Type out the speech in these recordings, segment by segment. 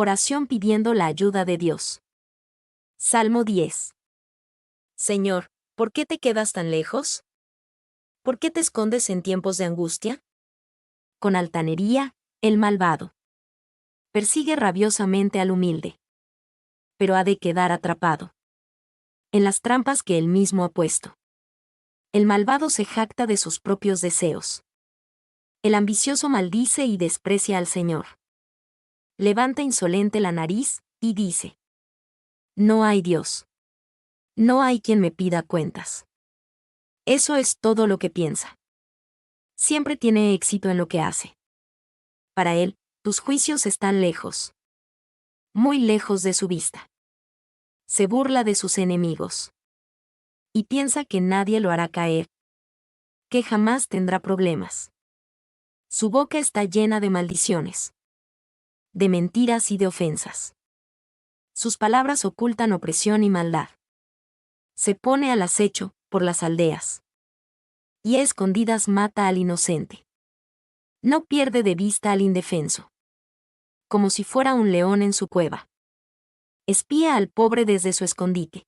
Oración pidiendo la ayuda de Dios. Salmo 10. Señor, ¿por qué te quedas tan lejos? ¿Por qué te escondes en tiempos de angustia? Con altanería, el malvado persigue rabiosamente al humilde, pero ha de quedar atrapado en las trampas que él mismo ha puesto. El malvado se jacta de sus propios deseos. El ambicioso maldice y desprecia al Señor. Levanta insolente la nariz y dice: No hay Dios. No hay quien me pida cuentas. Eso es todo lo que piensa. Siempre tiene éxito en lo que hace. Para él, tus juicios están lejos. Muy lejos de su vista. Se burla de sus enemigos. Y piensa que nadie lo hará caer. Que jamás tendrá problemas. Su boca está llena de maldiciones. De mentiras y de ofensas. Sus palabras ocultan opresión y maldad. Se pone al acecho, por las aldeas. Y a escondidas mata al inocente. No pierde de vista al indefenso. Como si fuera un león en su cueva. Espía al pobre desde su escondite.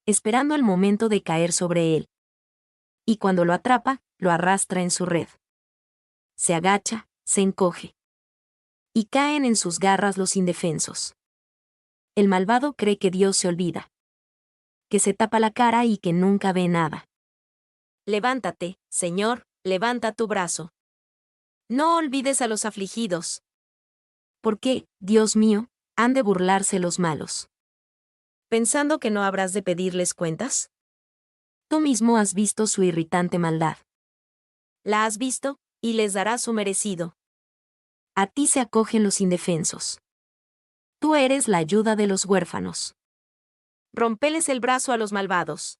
Esperando el momento de caer sobre él. Y cuando lo atrapa, lo arrastra en su red. Se agacha, se encoge. Y caen en sus garras los indefensos. El malvado cree que Dios se olvida. Que se tapa la cara y que nunca ve nada. Levántate, Señor, levanta tu brazo. No olvides a los afligidos. ¿Por qué, Dios mío, han de burlarse los malos? ¿Pensando que no habrás de pedirles cuentas? Tú mismo has visto su irritante maldad. La has visto, y les darás su merecido. A ti se acogen los indefensos. Tú eres la ayuda de los huérfanos. Rompeles el brazo a los malvados.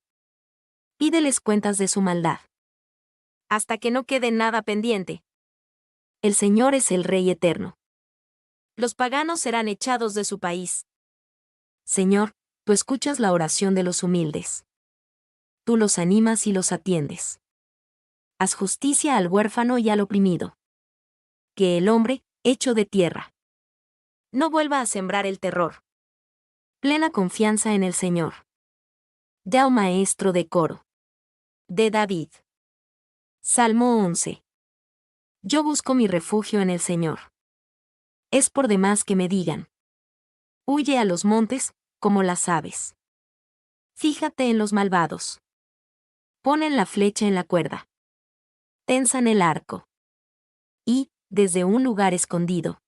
Pídeles cuentas de su maldad. Hasta que no quede nada pendiente. El Señor es el Rey eterno. Los paganos serán echados de su país. Señor, tú escuchas la oración de los humildes. Tú los animas y los atiendes. Haz justicia al huérfano y al oprimido. Que el hombre, hecho de tierra, no vuelva a sembrar el terror. Plena confianza en el Señor. Ya maestro de coro. De David. Salmo 11. Yo busco mi refugio en el Señor. Es por demás que me digan: huye a los montes, como las aves. Fíjate en los malvados. Ponen la flecha en la cuerda. Tensan el arco. Y, desde un lugar escondido,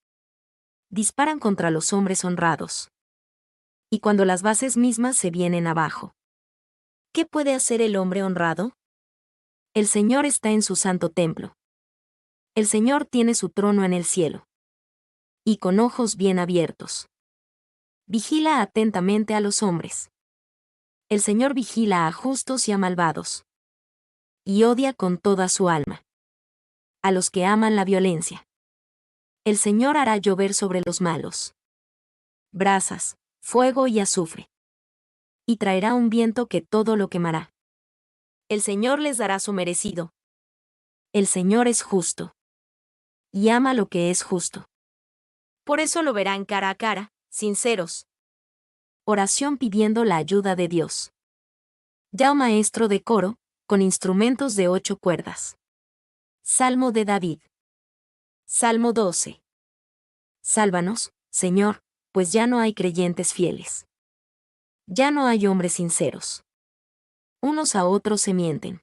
disparan contra los hombres honrados. Y cuando las bases mismas se vienen abajo. ¿Qué puede hacer el hombre honrado? El Señor está en su santo templo. El Señor tiene su trono en el cielo. Y con ojos bien abiertos. Vigila atentamente a los hombres. El Señor vigila a justos y a malvados. Y odia con toda su alma a los que aman la violencia. El Señor hará llover sobre los malos brasas, fuego y azufre. Y traerá un viento que todo lo quemará. El Señor les dará su merecido. El Señor es justo. Y ama lo que es justo. Por eso lo verán cara a cara, sinceros. Oración pidiendo la ayuda de Dios. Ya maestro de coro, con instrumentos de 8 cuerdas. Salmo de David. Salmo 12. Sálvanos, Señor, pues ya no hay creyentes fieles. Ya no hay hombres sinceros. Unos a otros se mienten.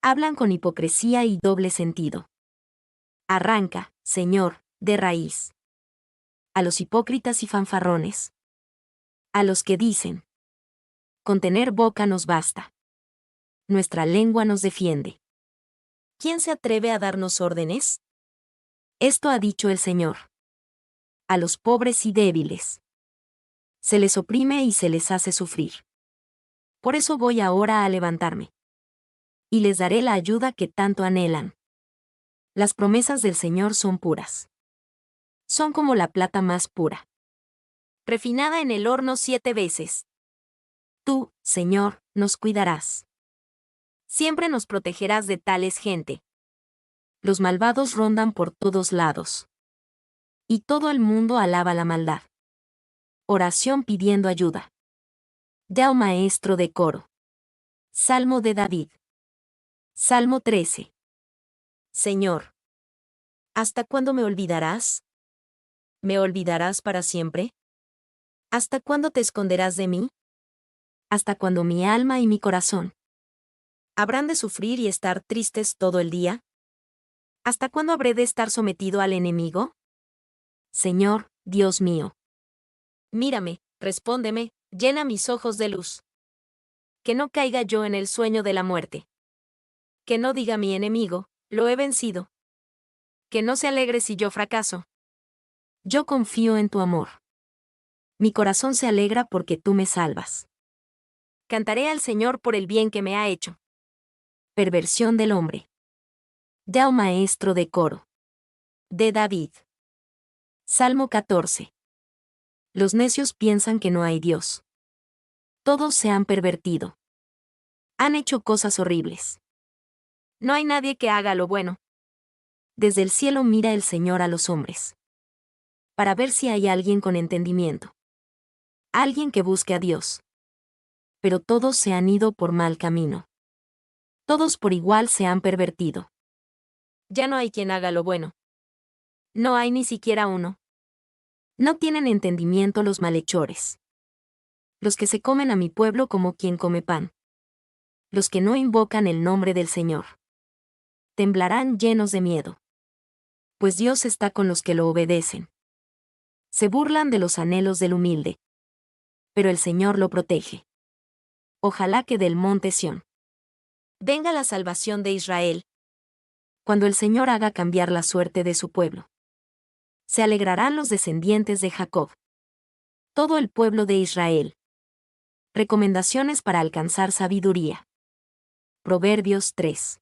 Hablan con hipocresía y doble sentido. Arranca, Señor, de raíz. A los hipócritas y fanfarrones. A los que dicen: con tener boca nos basta. Nuestra lengua nos defiende. ¿Quién se atreve a darnos órdenes? Esto ha dicho el Señor. A los pobres y débiles. Se les oprime y se les hace sufrir. Por eso voy ahora a levantarme. Y les daré la ayuda que tanto anhelan. Las promesas del Señor son puras. Son como la plata más pura. Refinada en el horno 7 veces. Tú, Señor, nos cuidarás. Siempre nos protegerás de tales gente. Los malvados rondan por todos lados. Y todo el mundo alaba la maldad. Oración pidiendo ayuda. Del maestro de coro. Salmo de David. Salmo 13. Señor, ¿hasta cuándo me olvidarás? ¿Me olvidarás para siempre? ¿Hasta cuándo te esconderás de mí? ¿Hasta cuándo mi alma y mi corazón habrán de sufrir y estar tristes todo el día? ¿Hasta cuándo habré de estar sometido al enemigo? Señor, Dios mío. Mírame, respóndeme, llena mis ojos de luz. Que no caiga yo en el sueño de la muerte. Que no diga mi enemigo, lo he vencido. Que no se alegre si yo fracaso. Yo confío en tu amor. Mi corazón se alegra porque tú me salvas. Cantaré al Señor por el bien que me ha hecho. Perversión del hombre. Del maestro de coro. De David. Salmo 14. Los necios piensan que no hay Dios. Todos se han pervertido. Han hecho cosas horribles. No hay nadie que haga lo bueno. Desde el cielo mira el Señor a los hombres. Para ver si hay alguien con entendimiento. Alguien que busque a Dios. Pero todos se han ido por mal camino. Todos por igual se han pervertido. Ya no hay quien haga lo bueno. No hay ni siquiera uno. No tienen entendimiento los malhechores. Los que se comen a mi pueblo como quien come pan. Los que no invocan el nombre del Señor. Temblarán llenos de miedo. Pues Dios está con los que lo obedecen. Se burlan de los anhelos del humilde. Pero el Señor lo protege. Ojalá que del monte Sión venga la salvación de Israel. Cuando el Señor haga cambiar la suerte de su pueblo. Se alegrarán los descendientes de Jacob. Todo el pueblo de Israel. Recomendaciones para alcanzar sabiduría. Proverbios 3.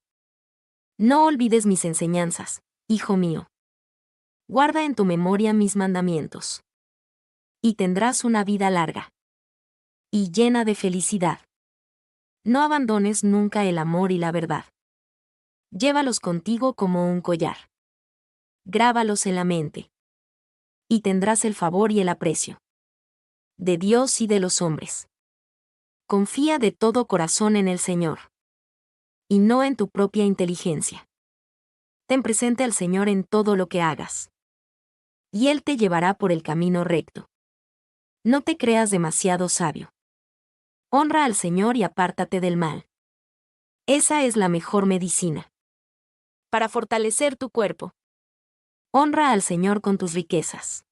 No olvides mis enseñanzas, hijo mío. Guarda en tu memoria mis mandamientos. Y tendrás una vida larga. Y llena de felicidad. No abandones nunca el amor y la verdad. Llévalos contigo como un collar. Grábalos en la mente. Y tendrás el favor y el aprecio de Dios y de los hombres. Confía de todo corazón en el Señor. Y no en tu propia inteligencia. Ten presente al Señor en todo lo que hagas. Y Él te llevará por el camino recto. No te creas demasiado sabio. Honra al Señor y apártate del mal. Esa es la mejor medicina. Para fortalecer tu cuerpo. Honra al Señor con tus riquezas.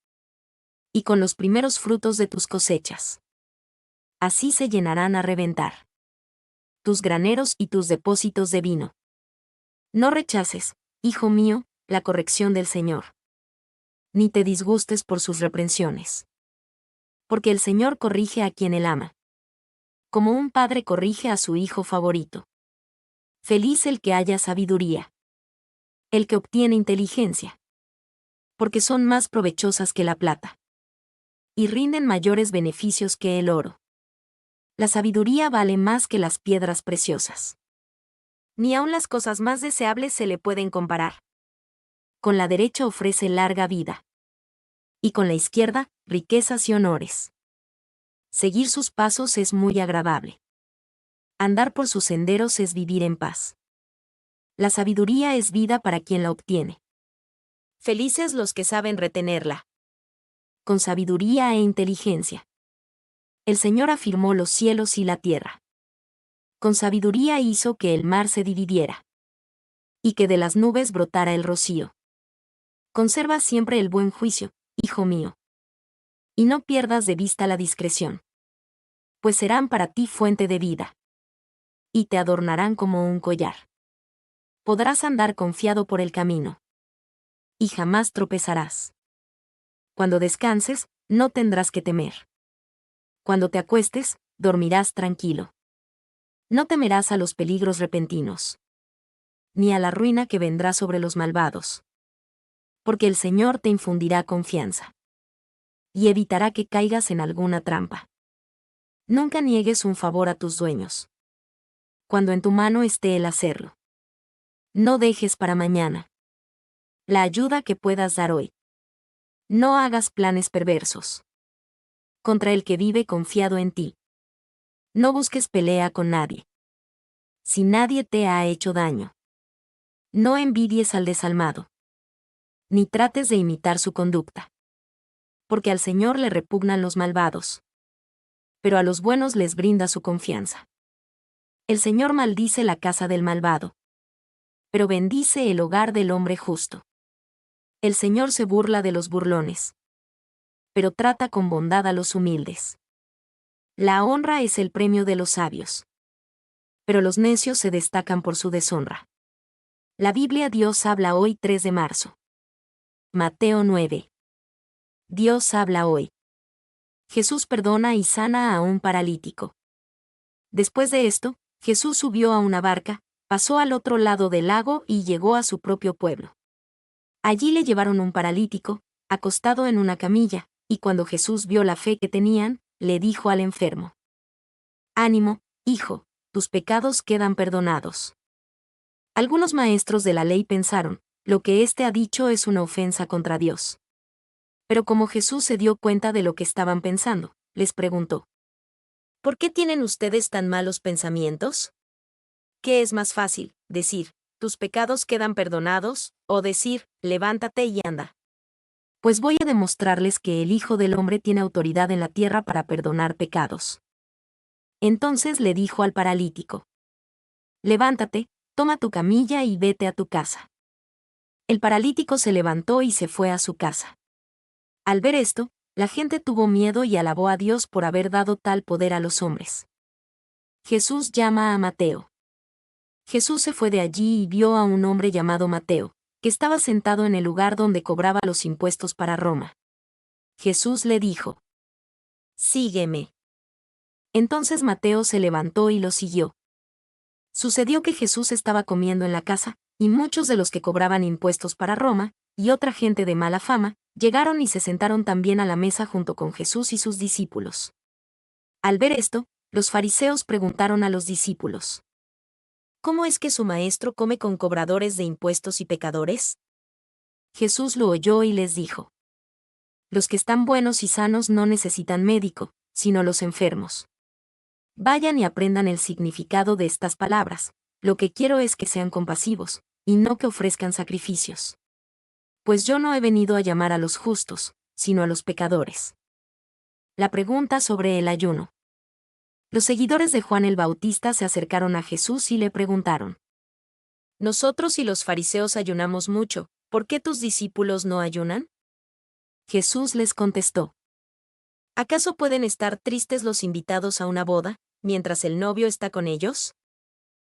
Y con los primeros frutos de tus cosechas. Así se llenarán a reventar tus graneros y tus depósitos de vino. No rechaces, hijo mío, la corrección del Señor. Ni te disgustes por sus reprensiones. Porque el Señor corrige a quien él ama. Como un padre corrige a su hijo favorito. Feliz el que haya sabiduría. El que obtiene inteligencia. Porque son más provechosas que la plata. Y rinden mayores beneficios que el oro. La sabiduría vale más que las piedras preciosas. Ni aun las cosas más deseables se le pueden comparar. Con la derecha ofrece larga vida. Y con la izquierda, riquezas y honores. Seguir sus pasos es muy agradable. Andar por sus senderos es vivir en paz. La sabiduría es vida para quien la obtiene. Felices los que saben retenerla. Con sabiduría e inteligencia. El Señor afirmó los cielos y la tierra. Con sabiduría hizo que el mar se dividiera. Y que de las nubes brotara el rocío. Conserva siempre el buen juicio, hijo mío. Y no pierdas de vista la discreción. Pues serán para ti fuente de vida. Y te adornarán como un collar. Podrás andar confiado por el camino. Y jamás tropezarás. Cuando descanses, no tendrás que temer. Cuando te acuestes, dormirás tranquilo. No temerás a los peligros repentinos. Ni a la ruina que vendrá sobre los malvados. Porque el Señor te infundirá confianza. Y evitará que caigas en alguna trampa. Nunca niegues un favor a tus dueños. Cuando en tu mano esté el hacerlo. No dejes para mañana la ayuda que puedas dar hoy. No hagas planes perversos contra el que vive confiado en ti. No busques pelea con nadie. Si nadie te ha hecho daño, no envidies al desalmado, ni trates de imitar su conducta. Porque al Señor le repugnan los malvados, pero a los buenos les brinda su confianza. El Señor maldice la casa del malvado, pero bendice el hogar del hombre justo. El Señor se burla de los burlones, pero trata con bondad a los humildes. La honra es el premio de los sabios, pero los necios se destacan por su deshonra. La Biblia Dios habla hoy 3 de marzo. Mateo 9. Dios habla hoy. Jesús perdona y sana a un paralítico. Después de esto, Jesús subió a una barca, pasó al otro lado del lago y llegó a su propio pueblo. Allí le llevaron un paralítico, acostado en una camilla, y cuando Jesús vio la fe que tenían, le dijo al enfermo: «Ánimo, hijo, tus pecados quedan perdonados». Algunos maestros de la ley pensaron, lo que éste ha dicho es una ofensa contra Dios. Pero como Jesús se dio cuenta de lo que estaban pensando, les preguntó: ¿por qué tienen ustedes tan malos pensamientos? ¿Qué es más fácil, decir, tus pecados quedan perdonados, o decir, levántate y anda? Pues voy a demostrarles que el Hijo del Hombre tiene autoridad en la tierra para perdonar pecados. Entonces le dijo al paralítico: levántate, toma tu camilla y vete a tu casa. El paralítico se levantó y se fue a su casa. Al ver esto, la gente tuvo miedo y alabó a Dios por haber dado tal poder a los hombres. Jesús llama a Mateo. Jesús se fue de allí y vio a un hombre llamado Mateo, que estaba sentado en el lugar donde cobraba los impuestos para Roma. Jesús le dijo: sígueme. Entonces Mateo se levantó y lo siguió. Sucedió que Jesús estaba comiendo en la casa, y muchos de los que cobraban impuestos para Roma, y otra gente de mala fama, llegaron y se sentaron también a la mesa junto con Jesús y sus discípulos. Al ver esto, los fariseos preguntaron a los discípulos: ¿cómo es que su maestro come con cobradores de impuestos y pecadores? Jesús lo oyó y les dijo: los que están buenos y sanos no necesitan médico, sino los enfermos. Vayan y aprendan el significado de estas palabras. Lo que quiero es que sean compasivos, y no que ofrezcan sacrificios. Pues yo no he venido a llamar a los justos, sino a los pecadores. La pregunta sobre el ayuno. Los seguidores de Juan el Bautista se acercaron a Jesús y le preguntaron: nosotros y los fariseos ayunamos mucho, ¿por qué tus discípulos no ayunan? Jesús les contestó: ¿acaso pueden estar tristes los invitados a una boda, mientras el novio está con ellos?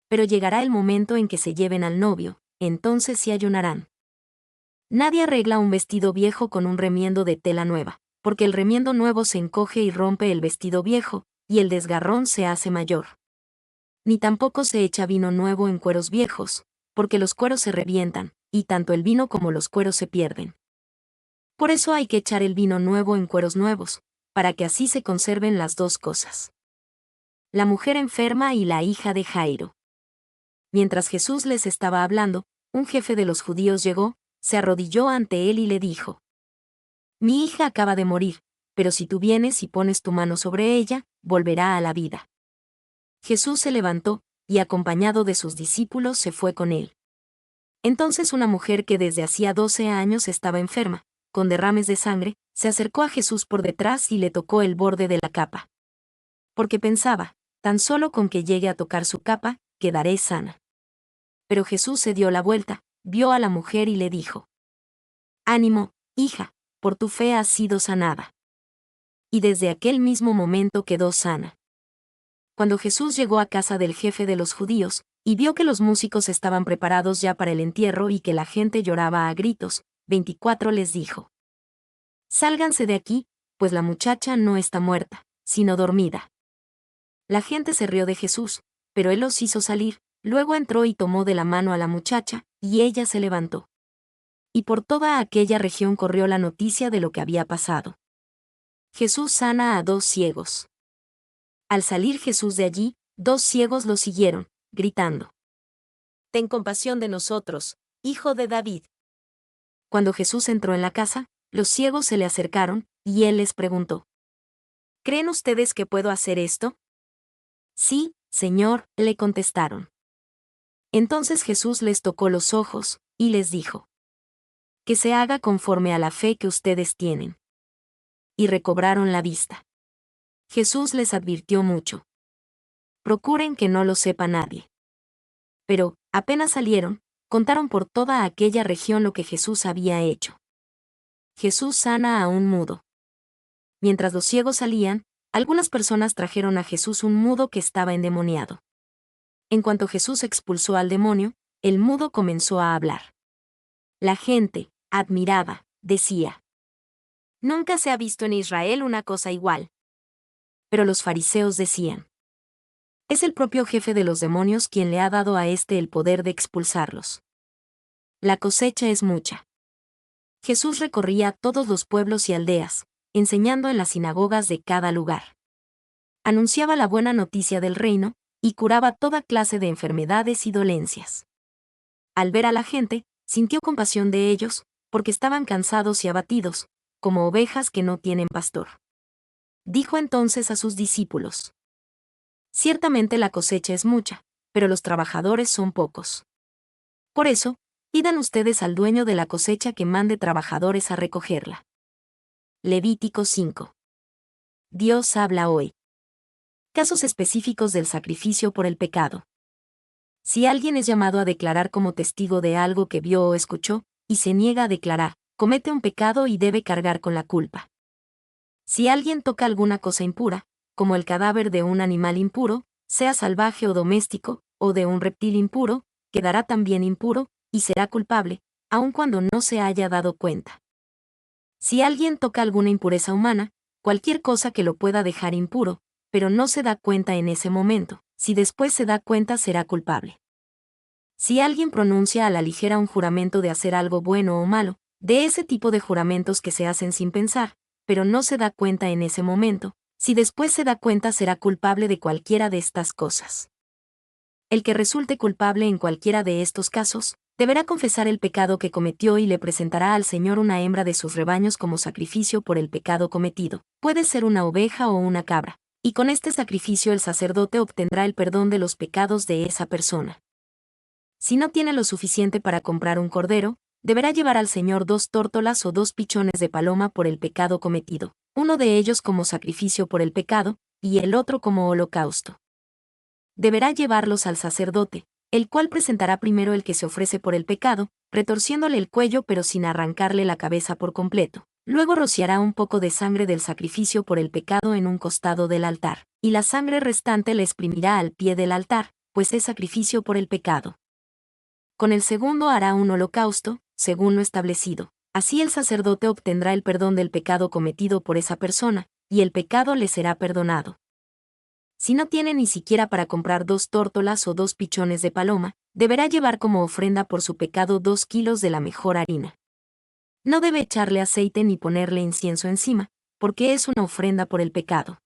Pero llegará el momento en que se lleven al novio, entonces sí ayunarán. Nadie arregla un vestido viejo con un remiendo de tela nueva, porque el remiendo nuevo se encoge y rompe el vestido viejo, y el desgarrón se hace mayor. Ni tampoco se echa vino nuevo en cueros viejos, porque los cueros se revientan, y tanto el vino como los cueros se pierden. Por eso hay que echar el vino nuevo en cueros nuevos, para que así se conserven las dos cosas. La mujer enferma y la hija de Jairo. Mientras Jesús les estaba hablando, un jefe de los judíos llegó, se arrodilló ante él y le dijo: mi hija acaba de morir, pero si tú vienes y pones tu mano sobre ella, volverá a la vida. Jesús se levantó, y acompañado de sus discípulos se fue con él. Entonces una mujer que desde hacía 12 años estaba enferma, con derrames de sangre, se acercó a Jesús por detrás y le tocó el borde de la capa. Porque pensaba: tan solo con que llegue a tocar su capa, quedaré sana. Pero Jesús se dio la vuelta, vio a la mujer y le dijo: ánimo, hija, por tu fe has sido sanada. Y desde aquel mismo momento quedó sana. Cuando Jesús llegó a casa del jefe de los judíos, y vio que los músicos estaban preparados ya para el entierro y que la gente lloraba a gritos, 24 les dijo: sálganse de aquí, pues la muchacha no está muerta, sino dormida. La gente se rió de Jesús, pero él los hizo salir, luego entró y tomó de la mano a la muchacha, y ella se levantó. Y por toda aquella región corrió la noticia de lo que había pasado. Jesús sana a 2 ciegos. Al salir Jesús de allí, 2 ciegos lo siguieron, gritando: ten compasión de nosotros, hijo de David. Cuando Jesús entró en la casa, Los ciegos se le acercaron, y él les preguntó: ¿Creen ustedes que puedo hacer esto? Sí, Señor, le contestaron. Entonces Jesús les tocó los ojos, y les dijo: Que se haga conforme a la fe que ustedes tienen. Y recobraron la vista. Jesús les advirtió mucho: Procuren que no lo sepa nadie. Pero, apenas salieron, contaron por toda aquella región lo que Jesús había hecho. Jesús sana a un mudo. Mientras los ciegos salían, algunas personas trajeron a Jesús un mudo que estaba endemoniado. En cuanto Jesús expulsó al demonio, el mudo comenzó a hablar. La gente, admirada, decía: Nunca se ha visto en Israel una cosa igual. Pero los fariseos decían: Es el propio jefe de los demonios quien le ha dado a éste el poder de expulsarlos. La cosecha es mucha. Jesús recorría todos los pueblos y aldeas, enseñando en las sinagogas de cada lugar. Anunciaba la buena noticia del reino, y curaba toda clase de enfermedades y dolencias. Al ver a la gente, sintió compasión de ellos, porque estaban cansados y abatidos, como ovejas que no tienen pastor. Dijo entonces a sus discípulos: Ciertamente la cosecha es mucha, pero los trabajadores son pocos. Por eso, pidan ustedes al dueño de la cosecha que mande trabajadores a recogerla. Levítico 5. Dios habla hoy. Casos específicos del sacrificio por el pecado. Si alguien es llamado a declarar como testigo de algo que vio o escuchó, y se niega a declarar, comete un pecado y debe cargar con la culpa. Si alguien toca alguna cosa impura, como el cadáver de un animal impuro, sea salvaje o doméstico, o de un reptil impuro, quedará también impuro, y será culpable, aun cuando no se haya dado cuenta. Si alguien toca alguna impureza humana, cualquier cosa que lo pueda dejar impuro, pero no se da cuenta en ese momento, si después se da cuenta será culpable. Si alguien pronuncia a la ligera un juramento de hacer algo bueno o malo, de ese tipo de juramentos que se hacen sin pensar, pero no se da cuenta en ese momento, si después se da cuenta será culpable de cualquiera de estas cosas. El que resulte culpable en cualquiera de estos casos, deberá confesar el pecado que cometió y le presentará al Señor una hembra de sus rebaños como sacrificio por el pecado cometido. Puede ser una oveja o una cabra, y con este sacrificio el sacerdote obtendrá el perdón de los pecados de esa persona. Si no tiene lo suficiente para comprar un cordero, deberá llevar al Señor 2 tórtolas o 2 pichones de paloma por el pecado cometido, uno de ellos como sacrificio por el pecado, y el otro como holocausto. Deberá llevarlos al sacerdote, el cual presentará primero el que se ofrece por el pecado, retorciéndole el cuello pero sin arrancarle la cabeza por completo. Luego rociará un poco de sangre del sacrificio por el pecado en un costado del altar, y la sangre restante la exprimirá al pie del altar, pues es sacrificio por el pecado. Con el segundo hará un holocausto, según lo establecido. Así el sacerdote obtendrá el perdón del pecado cometido por esa persona, y el pecado le será perdonado. Si no tiene ni siquiera para comprar 2 tórtolas o 2 pichones de paloma, deberá llevar como ofrenda por su pecado 2 kilos de la mejor harina. No debe echarle aceite ni ponerle incienso encima, porque es una ofrenda por el pecado.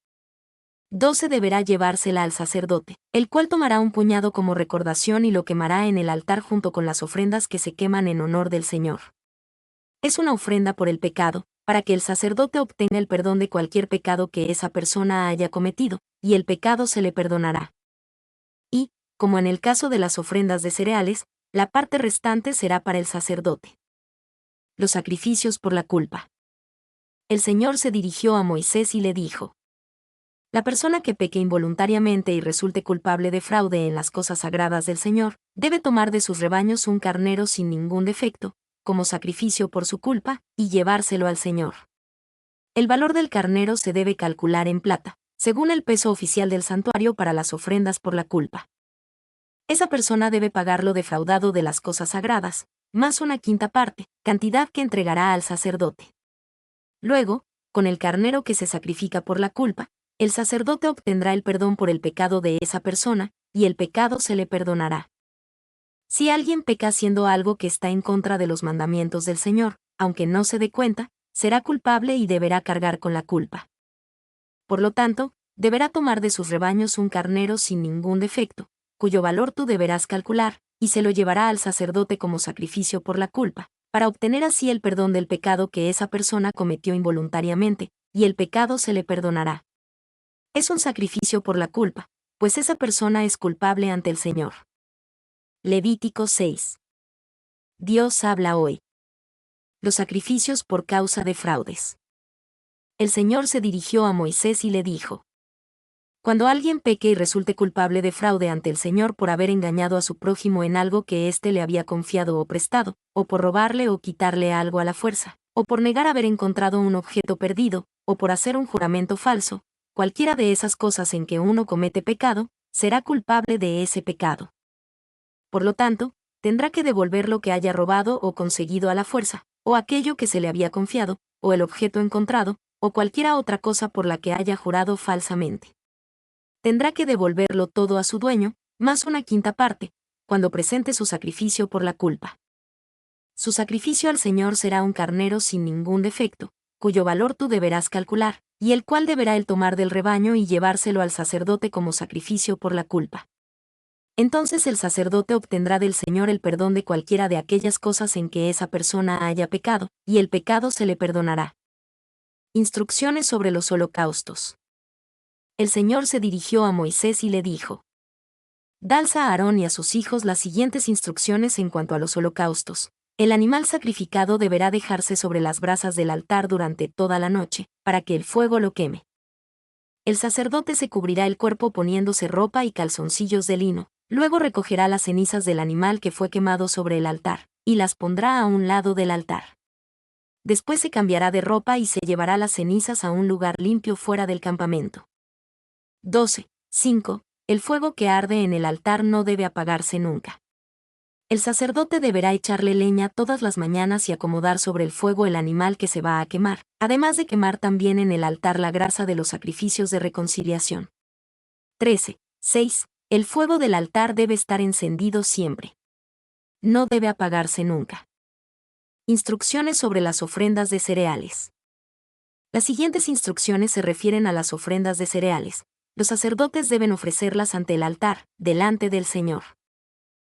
12 deberá llevársela al sacerdote, el cual tomará un puñado como recordación y lo quemará en el altar junto con las ofrendas que se queman en honor del Señor. Es una ofrenda por el pecado, para que el sacerdote obtenga el perdón de cualquier pecado que esa persona haya cometido, y el pecado se le perdonará. Y, como en el caso de las ofrendas de cereales, la parte restante será para el sacerdote. Los sacrificios por la culpa. El Señor se dirigió a Moisés y le dijo: La persona que peque involuntariamente y resulte culpable de fraude en las cosas sagradas del Señor, debe tomar de sus rebaños un carnero sin ningún defecto, como sacrificio por su culpa, y llevárselo al Señor. El valor del carnero se debe calcular en plata, según el peso oficial del santuario para las ofrendas por la culpa. Esa persona debe pagar lo defraudado de las cosas sagradas, más una quinta parte, cantidad que entregará al sacerdote. Luego, con el carnero que se sacrifica por la culpa, el sacerdote obtendrá el perdón por el pecado de esa persona, y el pecado se le perdonará. Si alguien peca haciendo algo que está en contra de los mandamientos del Señor, aunque no se dé cuenta, será culpable y deberá cargar con la culpa. Por lo tanto, deberá tomar de sus rebaños un carnero sin ningún defecto, cuyo valor tú deberás calcular, y se lo llevará al sacerdote como sacrificio por la culpa, para obtener así el perdón del pecado que esa persona cometió involuntariamente, y el pecado se le perdonará. Es un sacrificio por la culpa, pues esa persona es culpable ante el Señor. Levítico 6. Dios habla hoy. Los sacrificios por causa de fraudes. El Señor se dirigió a Moisés y le dijo: Cuando alguien peque y resulte culpable de fraude ante el Señor por haber engañado a su prójimo en algo que éste le había confiado o prestado, o por robarle o quitarle algo a la fuerza, o por negar haber encontrado un objeto perdido, o por hacer un juramento falso, cualquiera de esas cosas en que uno comete pecado, será culpable de ese pecado. Por lo tanto, tendrá que devolver lo que haya robado o conseguido a la fuerza, o aquello que se le había confiado, o el objeto encontrado, o cualquiera otra cosa por la que haya jurado falsamente. Tendrá que devolverlo todo a su dueño, más una quinta parte, cuando presente su sacrificio por la culpa. Su sacrificio al Señor será un carnero sin ningún defecto, cuyo valor tú deberás calcular, y el cual deberá él tomar del rebaño y llevárselo al sacerdote como sacrificio por la culpa. Entonces el sacerdote obtendrá del Señor el perdón de cualquiera de aquellas cosas en que esa persona haya pecado, y el pecado se le perdonará. Instrucciones sobre los holocaustos. El Señor se dirigió a Moisés y le dijo: Da a Aarón y a sus hijos las siguientes instrucciones en cuanto a los holocaustos. El animal sacrificado deberá dejarse sobre las brasas del altar durante toda la noche, para que el fuego lo queme. El sacerdote se cubrirá el cuerpo poniéndose ropa y calzoncillos de lino, luego recogerá las cenizas del animal que fue quemado sobre el altar, y las pondrá a un lado del altar. Después se cambiará de ropa y se llevará las cenizas a un lugar limpio fuera del campamento. 12.5. El fuego que arde en el altar no debe apagarse nunca. El sacerdote deberá echarle leña todas las mañanas y acomodar sobre el fuego el animal que se va a quemar, además de quemar también en el altar la grasa de los sacrificios de reconciliación. 13.6. El fuego del altar debe estar encendido siempre. No debe apagarse nunca. Instrucciones sobre las ofrendas de cereales. Las siguientes instrucciones se refieren a las ofrendas de cereales. Los sacerdotes deben ofrecerlas ante el altar, delante del Señor.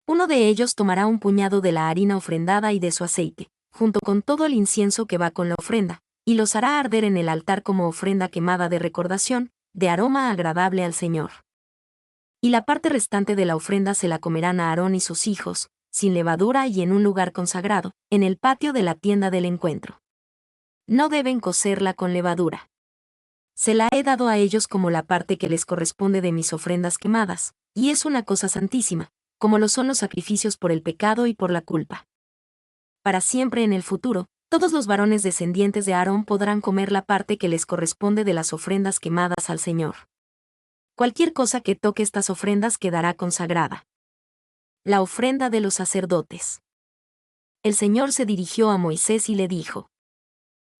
Uno de ellos tomará un puñado de la harina ofrendada y de su aceite, junto con todo el incienso que va con la ofrenda, y los hará arder en el altar como ofrenda quemada de recordación, de aroma agradable al Señor. Y la parte restante de la ofrenda se la comerán a Aarón y sus hijos, sin levadura y en un lugar consagrado, en el patio de la tienda del encuentro. No deben cocerla con levadura. Se la he dado a ellos como la parte que les corresponde de mis ofrendas quemadas, y es una cosa santísima, como lo son los sacrificios por el pecado y por la culpa. Para siempre en el futuro, todos los varones descendientes de Aarón podrán comer la parte que les corresponde de las ofrendas quemadas al Señor. Cualquier cosa que toque estas ofrendas quedará consagrada. La ofrenda de los sacerdotes. El Señor se dirigió a Moisés y le dijo: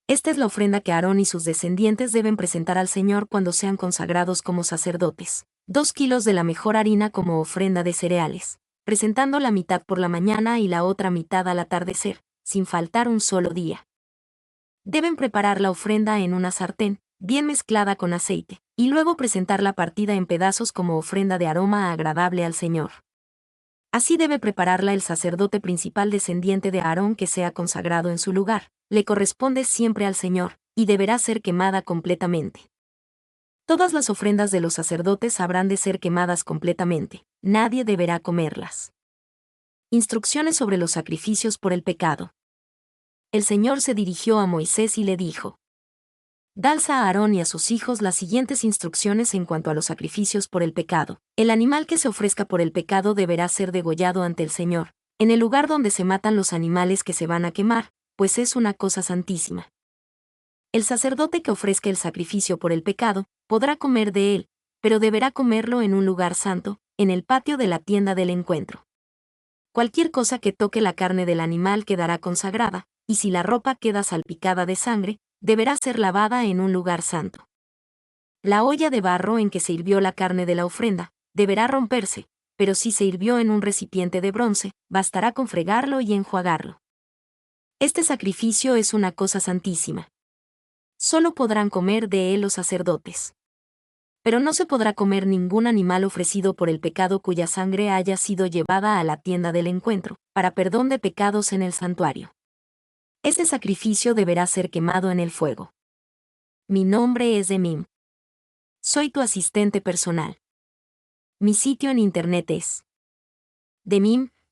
Esta es la ofrenda que Aarón y sus descendientes deben presentar al Señor cuando sean consagrados como sacerdotes. 2 kilos de la mejor harina como ofrenda de cereales, presentando la mitad por la mañana y la otra mitad al atardecer, sin faltar un solo día. Deben preparar la ofrenda en una sartén, bien mezclada con aceite, y luego presentarla partida en pedazos como ofrenda de aroma agradable al Señor. Así debe prepararla el sacerdote principal descendiente de Aarón que sea consagrado en su lugar, le corresponde siempre al Señor, y deberá ser quemada completamente. Todas las ofrendas de los sacerdotes habrán de ser quemadas completamente, nadie deberá comerlas. Instrucciones sobre los sacrificios por el pecado. El Señor se dirigió a Moisés y le dijo: Da a Aarón y a sus hijos las siguientes instrucciones en cuanto a los sacrificios por el pecado. El animal que se ofrezca por el pecado deberá ser degollado ante el Señor, en el lugar donde se matan los animales que se van a quemar, pues es una cosa santísima. El sacerdote que ofrezca el sacrificio por el pecado, podrá comer de él, pero deberá comerlo en un lugar santo, en el patio de la tienda del encuentro. Cualquier cosa que toque la carne del animal quedará consagrada, y si la ropa queda salpicada de sangre, deberá ser lavada en un lugar santo. La olla de barro en que se hirvió la carne de la ofrenda, deberá romperse, pero si se hirvió en un recipiente de bronce, bastará con fregarlo y enjuagarlo. Este sacrificio es una cosa santísima. Solo podrán comer de él los sacerdotes. Pero no se podrá comer ningún animal ofrecido por el pecado cuya sangre haya sido llevada a la tienda del encuentro, para perdón de pecados en el santuario. Este sacrificio deberá ser quemado en el fuego. Mi nombre es Demim. Soy tu asistente personal. Mi sitio en internet es demim.es.tl.